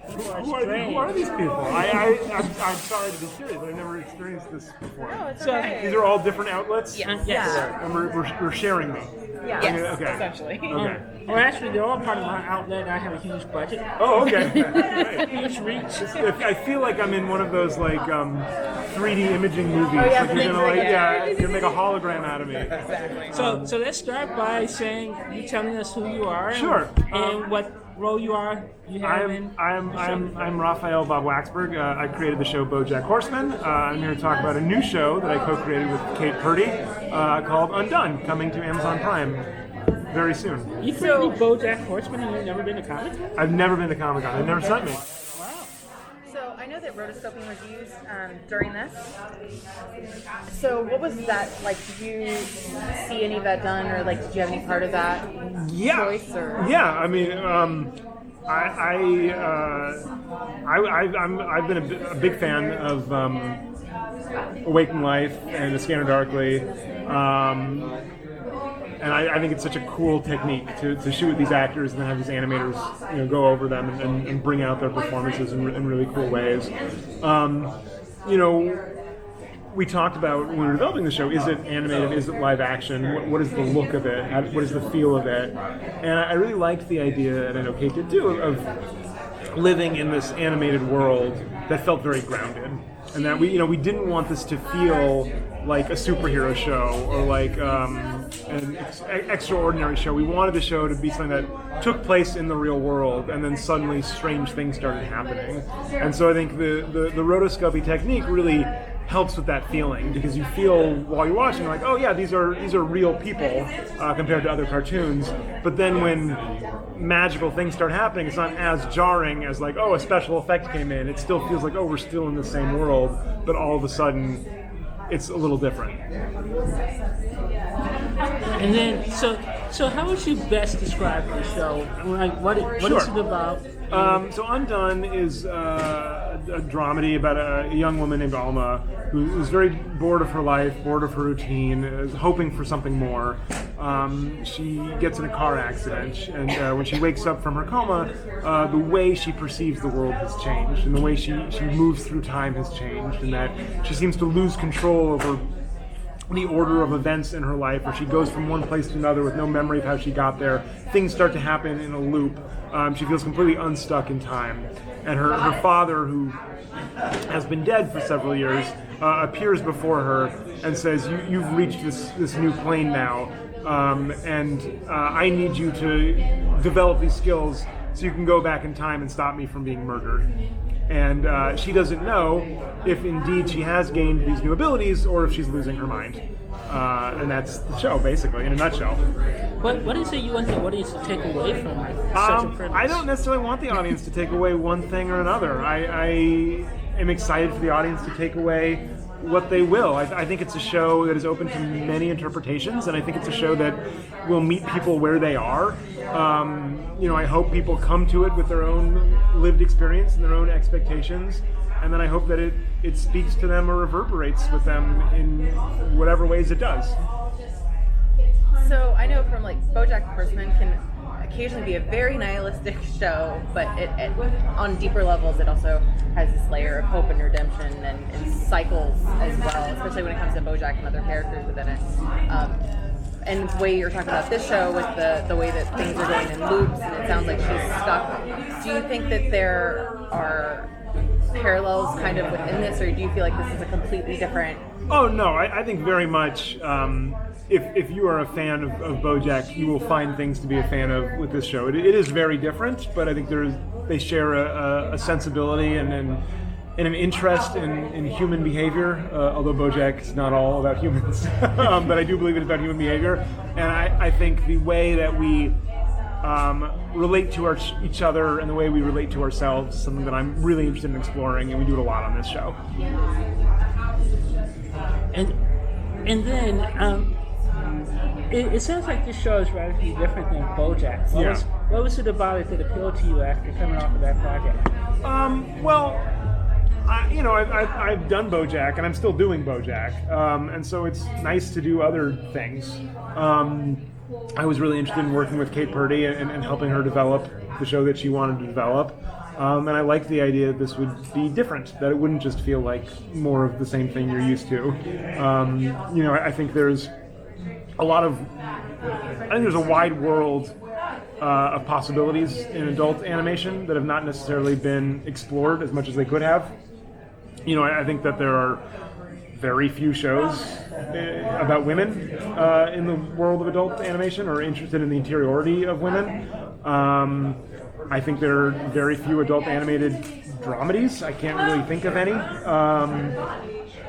Who are these people? I'm sorry to be curious, but I've never experienced this before. No, it's So- okay. These are all different outlets? Yes. Yes. And we're sharing them. Yeah. Yes, Okay. Essentially. Okay. Well, actually, they're all part of my outlet. I have a huge budget, Oh, okay. Right. huge reach. I feel like I'm in one of those like 3D imaging movies. Oh, yeah, like the you're things gonna that you're gonna make a hologram out of me. Exactly. So let's start by saying you telling us who you are. Sure. And what role you have in. I'm Raphael Bob-Waksberg. I created the show BoJack Horseman. I'm here to talk about a new show that I co-created with Kate Purdy called Undone, coming to Amazon Prime very soon. You created BoJack Horseman and you've never been to Comic-Con? I've never been to Comic-Con. They've never sent me. Wow. So I know that rotoscoping was used during this. So what was that like? Did you see any of that done, or like did you have any part of that choice? Or Yeah. I mean, I've been a big fan of Awaken Life and The Scanner Darkly. And I think it's such a cool technique to shoot with these actors and then have these animators, go over them and bring out their performances in really cool ways. We talked about when we were developing the show, is it animated, is it live action, what is the look of it, what is the feel of it? And I really liked the idea, and I know Kate did too, of living in this animated world that felt very grounded. And that we didn't want this to feel like a superhero show or like an extraordinary show. We wanted the show to be something that took place in the real world, and then suddenly strange things started happening. And so I think the rotoscopy technique really helps with that feeling, because you feel while you're watching like, oh yeah, these are real people compared to other cartoons. But then when magical things start happening, it's not as jarring as like, oh, a special effect came in. It still feels like, oh, we're still in the same world, but all of a sudden it's a little different. And then, so how would you best describe the show? Like, what Sure. is it about? So Undone is a dramedy about a young woman named Alma who's very bored of her life, bored of her routine, is hoping for something more. She gets in a car accident, and when she wakes up from her coma, the way she perceives the world has changed, and the way she moves through time has changed, and that she seems to lose control over the order of events in her life, where she goes from one place to another with no memory of how she got there. Things start to happen in a loop. She feels completely unstuck in time. And her father, who has been dead for several years, appears before her and says, you've reached this new plane now, and I need you to develop these skills so you can go back in time and stop me from being murdered. And she doesn't know if indeed she has gained these new abilities or if she's losing her mind. And that's the show, basically, in a nutshell. What is it you want the audience to take away from such a premise? I don't necessarily want the audience to take away one thing or another. I am excited for the audience to take away what they will. I think it's a show that is open to many interpretations, and I think it's a show that will meet people where they are. I hope people come to it with their own lived experience and their own expectations, and then I hope that it speaks to them or reverberates with them in whatever ways it does. So I know from like BoJack Horseman can occasionally be a very nihilistic show, but it on deeper levels it also has this layer of hope and redemption and cycles as well, especially when it comes to BoJack and other characters within it. And the way you're talking about this show with the way that things are going in loops, and it sounds like she's stuck. Do you think that there are parallels kind of within this, or do you feel like this is a completely different? Oh no, I think very much. If you are a fan of BoJack, you will find things to be a fan of with this show. It is very different, but I think they share a sensibility and an interest in human behavior. Although BoJack is not all about humans, but I do believe it's about human behavior. And I think the way that we relate to each other and the way we relate to ourselves is something that I'm really interested in exploring, and we do it a lot on this show. And then it sounds like this show is radically different than BoJack. What was it about it that appealed to you after coming off of that project? I've done BoJack, and I'm still doing BoJack, and so it's nice to do other things. I was really interested in working with Kate Purdy and helping her develop the show that she wanted to develop. And I like the idea that this would be different, that it wouldn't just feel like more of the same thing you're used to. I think there's a wide world of possibilities in adult animation that have not necessarily been explored as much as they could have. I think that there are very few shows about women in the world of adult animation or interested in the interiority of women. I think there are very few adult animated dramedies. I can't really think of any.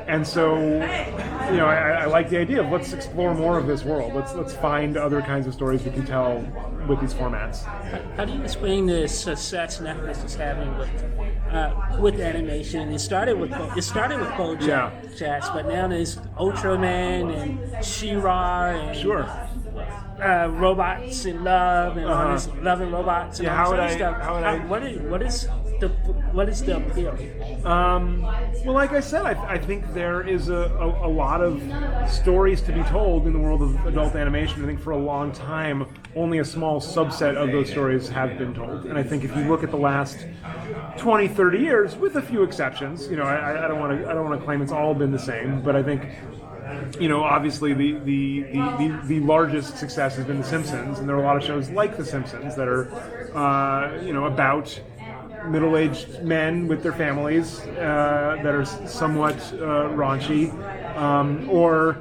And so, I like the idea of let's explore more of this world. Let's find other kinds of stories we can tell with these formats. How do you explain the success Netflix is having with animation? It started with BoJack, Jazz, but now there's Ultraman and She-Ra and Sure. Robots in Love and all this Love and Robots and all this stuff. What is the appeal? Well, like I said, I think there is a lot of stories to be told in the world of adult animation. I think for a long time, only a small subset of those stories have been told. And I think if you look at the last 20, 30 years, with a few exceptions, I don't want to claim it's all been the same, but I think obviously the largest success has been The Simpsons, and there are a lot of shows like The Simpsons that are about middle-aged men with their families that are somewhat raunchy, or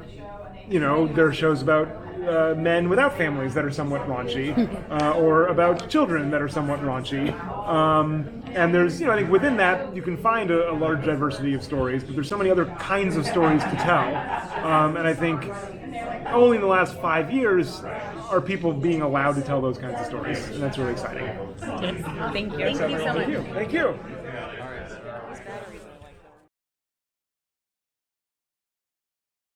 there are shows about men without families that are somewhat raunchy, or about children that are somewhat raunchy. And there's, I think within that you can find a large diversity of stories, but there's so many other kinds of stories to tell. And I think only in the last 5 years are people being allowed to tell those kinds of stories, and that's really exciting. Thank you. Thank you so much. Thank you.